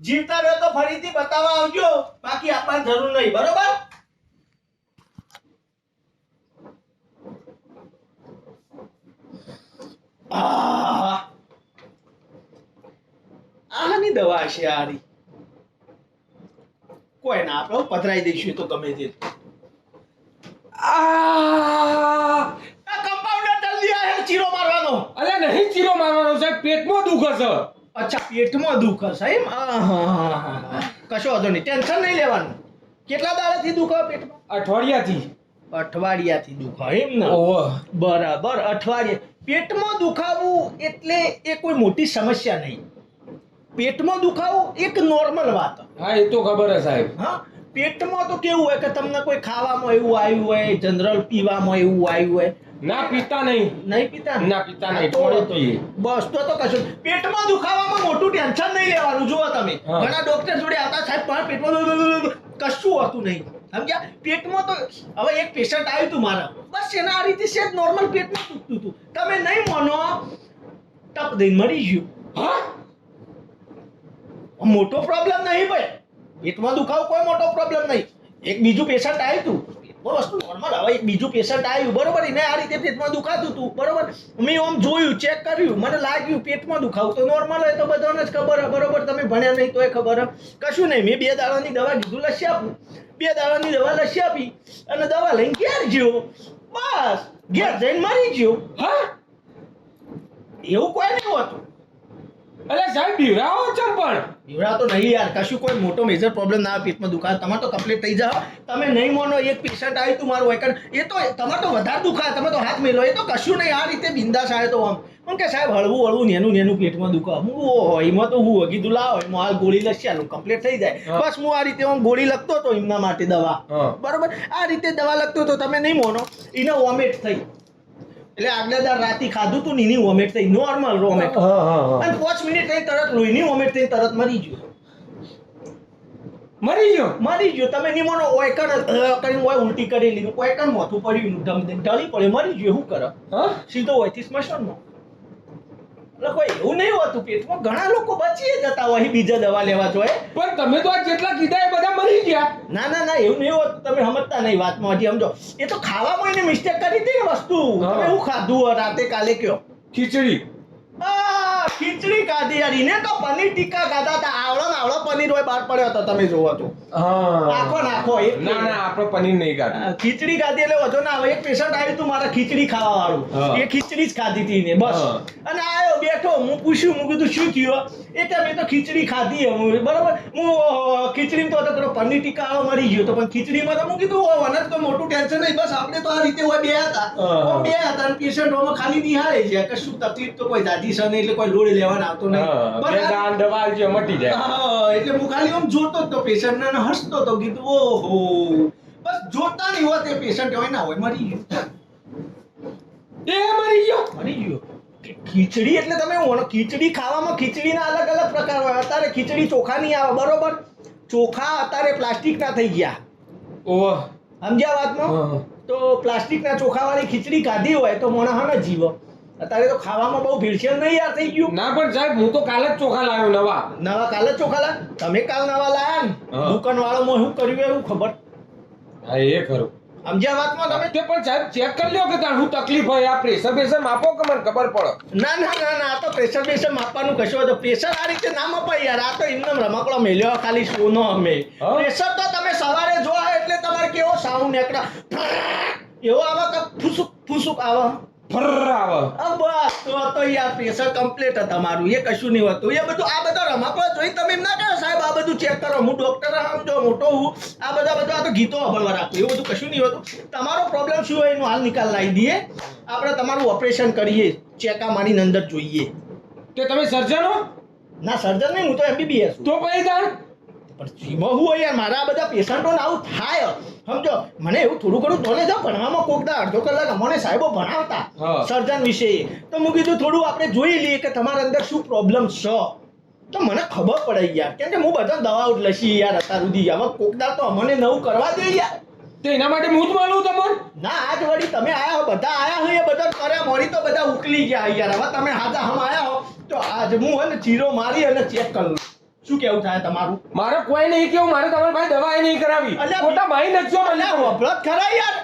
જીવતા રહ્યો તો ફરીથી બતાવવા આવજો, બાકી આપવાની જરૂર નહીં, બરોબર? આની દવા છે આરી, કોઈ ના આપણે પધરાઈ દઈશું તો ગમે તે. કમ્પાઉન્ડર જલ્દી આયો ચીરો મારવાનો. અરે નહીં ચીરો મારવાનો સાહેબ, પેટમાં દુખે છે. અચ્છા, પેટમાં દુખે છે એમ? કશો વાંધો નહીં, ટેન્શન નહીં લેવાનું. કેટલા દાડાથી દુખે પેટમાં? અઠવાડિયાથી. અઠવાડિયાથી દુખે એમ ને? ઓહો. બરાબર, અઠવાડિયે. પેટમાં દુખાવું એટલે એ કોઈ મોટી સમસ્યા નહીં. પેટમાં દુખાવું એક નોર્મલ વાત. હા એ તો ખબર હે સાહેબ. હા, પેટમાં તો કેવું હોય કે તમને કોઈ ખાવામાં એવું આવ્યું હોય, જનરલ પીવામાં એવું આવ્યું હોય. ના પીતા નહીં. નહીં પીતા? ના પીતા નહીં. તો પાણી પીએ. બસ તો કશું પેટમાં દુખાવામાં મોટું ટેન્શન નહીં લેવાનું. જુઓ તમે હા. ઘણા ડોક્ટર જોડે આવતા, સાહેબ પણ પેટમાં કશું હોતું નહીં, સમજ્યા? પેટમાં તો હવે એક પેશન્ટ આવ્યું હતું મારા, બસ એના આ રીતે છે નોર્મલ પેટમાં દુખતું હતું. તમે નહીં માનો, ટપ દઈને મરી ગયું. હા મોટો પ્રોબ્લેમ નહીં ભાઈ, પેટમાં દુખાવો કોઈ મોટો પ્રોબ્લેમ નહીં. એક બીજું પેશન્ટ આવ્યું હતું, વસ્તુ નોર્મલ. હવે એક બીજું પેશન્ટ આવ્યું, બરોબર, એને આ રીતે પેટમાં દુખાતું હતું, બરોબર. મેં આમ જોયું, ચેક કર્યું, મને લાગ્યું પેટમાં દુખાવું તો નોર્મલ હોય, તો બધાને જ ખબર હોય, બરોબર. તમે ભણ્યા નહીં તોય ખબર હોય. કશું નહીં, મેં 2 દાડાની દવા કીધું લસી આપું, 2 દાડાની દવા લસી આપી અને દવા લઈને ઘેર ગયો. બસ ઘેર જઈને મરી ગયો. હા એવું કોઈ નહીં હોતું. અરે સાહેબ બીવરાવો ચમ પણ. એવડા તો નહીં યાર, કશું કોઈ મોટો મેજર પ્રોબ્લેમ ના આવે પેટમાં દુખાય, તમારે તો કમ્પ્લીટ થઈ જાઓ. તમે નહીં માનો, એક પેશન્ટ આવ્યું તું મારું એકન, એ તો તમારે તો વધારે દુખાય, તમે તો હાથ મેલો, એ તો કશું નહીં. આ રીતે બિંદાસ આવે તો આમ કે સાહેબ હળવું નેનું પેટમાં દુખા. હું ઓહો, એમાં તો હું કીધું લાવો, એમાં હાલ ગોળી લસી આલું, કમ્પ્લીટ થઈ જાય. બસ હું આ રીતે આમ ગોળી લખતો હતો એમના માટે દવા, બરોબર. આ રીતે દવા લખતો હતો, તમે નહીં માનો, એને વોમિટ થઈ. એટલે આગલા દાર રાતી ખાધું તું, નીની વોમિટ થઈ, નોર્મલ વોમિટ. અને 5 મિનિટ થઈ તરત લોહીની વોમિટ થઈ, તરત મરી ગયો. મરી ગયો. તમે નહીં માનો, ઓયકણ કરીને ઓય ઉલટી કરી લીધું, ઓયકણ મોથું પડ્યું, ઢળી પડે, મરી ગયો. શું કરે? સીધો હોયથી સ્મશાનમાં. એટલે કોઈ એવું નહીં હોતું, પેટમાં ઘણા લોકો બચી જતા હોય બીજા દવા લેવા જોઈએ. પણ તમે તો આ જેટલા કીધા એ બધા મરી ગયા. ના એવું નહીં હોતું, તમે સમજતા નહીં વાતમાં. હજી સમજો, એ તો ખાવામાં એને મિસ્ટેક કરી હતી ને વસ્તુ. તમે શું ખાધું રાતે કાલે કયો? ખીચડી. ખીચડી ખાધી યાર. એને તો પનીર ટીક્કા ખાધા હતા. આવડો પનીર હોય બહાર પડ્યો હતો, તમે જોવો તો આખો નાખો. ના આપણે પનીર નહીં ખાધું, ખીચડી ખાધી. એટલે વધુ ના આવે. એક પેશન્ટ આવ્યું હતું મારા ખીચડી ખાવા વાળું, એ ખીચડી જ ખાધી હતી ને બસ. અને આવ્યો બેઠો, હું પૂછ્યું, હું કીધું શું થયું? એ કે મેં તો ખીચડી ખાધી, બરોબર. હું ખીચડી તો પેલો પનીર ટીક્કા વાળો મરી ગયો તો, પણ ખીચડીમાં તો હું કીધું વનત કોઈ મોટું ટેન્શન નહીં, બસ આપણે તો આ રીતે હોય બે હતા અને પેશન્ટ ખાલી નિહાળે છે કે શું તકલીફ તો કોઈ દાદી છે નહીં, એટલે કોઈ લોડ લેવાના આવતો નહીં. મટી જાય. એટલે હું ખાલી આમ જોતો જ તો પેશન્ટ ને હસતો તો, કીધું ઓહો, બસ જોતા નહીં હોત એ પેશન્ટ હોય ના હોય મરી ગયો. મરી ગયો. ખીચડી એટલે તમે ખીચડી ખાવામાં ખીચડીના અલગ અલગ પ્રકાર હોય. અત્યારે ખીચડી ચોખાની આવે, બરોબર. ચોખા અત્યારે પ્લાસ્ટિકના થઈ ગયા. ઓહ, સમજ્યા વાતમાં? તો પ્લાસ્ટિકના ચોખાવાળી ખીચડી ખાધી હોય તો મોણા ન જીવો. અત્યારે તો ખાવામાં બહુ ભેળસેળ નહીં યાર થઈ ગયું. ના પણ સાહેબ હું તો કાલે જ ચોખા લાવ્યો નવા. કાલે જ ચોખા લાવ્યા? તમે કાલ નવા લાયા ને? દુકાન વાળામાં શું કર્યું એવું ખબર? હા એ ખરું. સમજ્યા વાતમાં તમે? તે પણ સાહેબ ચેક કરી લ્યો કે તાર શું તકલીફ હોય. આ પ્રેશર માપો કે મને ખબર પડે. ના આ તો પ્રેશર માપવાનું કશું હતું. પ્રેશર આ રીતે ના મપાય યાર. આ તો એમને રમકડો મેલ્યો ખાલી સોનો અમે. પ્રેશર તો તમે સવારે જોવા એટલે તમારે કેવો સાઉન્ડ નીકળે એવો આવે કે ફૂસુક આવે. બસ તો યાર પ્રેશર કમ્પ્લીટ તમારું. એ કશું નહીં હોતું. એ બધું આ બધા રમકડો જોઈ તમે એમ ના કહો સાહેબ આ બધું ચેક કરો. હું ડોક્ટર સમજો મોટો હું. આ બધા તો ગીતો અભળવા રાખું. એવું બધું કશું નહીં હોતું. તમારો પ્રોબ્લેમ શું હોય એનો હાલ નિકાલ લાવી દઈએ. આપણે તમારું ઓપરેશન કરીએ, ચેકા મારીને અંદર જોઈએ. તે તમે સર્જન હો? ના સર્જન નહીં, હું તો MBBS. તો પછી તાર પણ જીમાં હું હોય યાર, મારા બધા પેશન્ટોને આવું થાય સમજો. મને એવું થોડું ઘણું નોલેજ હોય ભણવામાં. કોકદા અડધો કલાક અમને સાહેબો ભણાવતા સર્જન વિશે, તો હું કીધું થોડું આપણે જોઈ લઈએ કે તમારા અંદર શું પ્રોબ્લેમ છે, તો મને ખબર પડે યાર. કેમ કે હું બધા દવાઓ લસી યાર અત્યાર સુધી. હવે કોકદા તો અમને નવું કરવા દે યાર. તો એના માટે હું જ માનું તમને. ના આજ વળી તમે આયા હો, બધા આયા હોય એ બધા કર્યા મળી તો બધા ઉકલી ગયા યાર. હવે તમે હાજા હમ આયા હો તો આજ હું હે ને ચીરો મારી અને ચેક કરી લઉં શું કેવું થાય તમારું? મારે કોઈ નહીં કેવું, મારે તમારી પાસે દવા નહીં કરાવી. અલ્યા, ખોટા માઈ નખજો મને. અલ્યા, વપરાત ખરા યાર.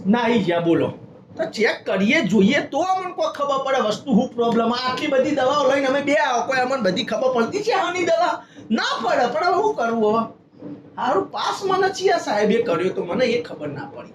નાઈ ગયા બોલો. તો ચેક કરીએ જોઈએ તો અમને કોઈ ખબર પડે વસ્તુ શું પ્રોબ્લેમ. આટલી બધી દવાઓ લઈને અમે બે આવો, કોઈ અમને બધી ખબર પડતી છે આની દવા ના પડે. પણ હવે શું કરવું હવે? સારું પાસ મને છીએ સાહેબે કર્યો તો મને એ ખબર ના પડી.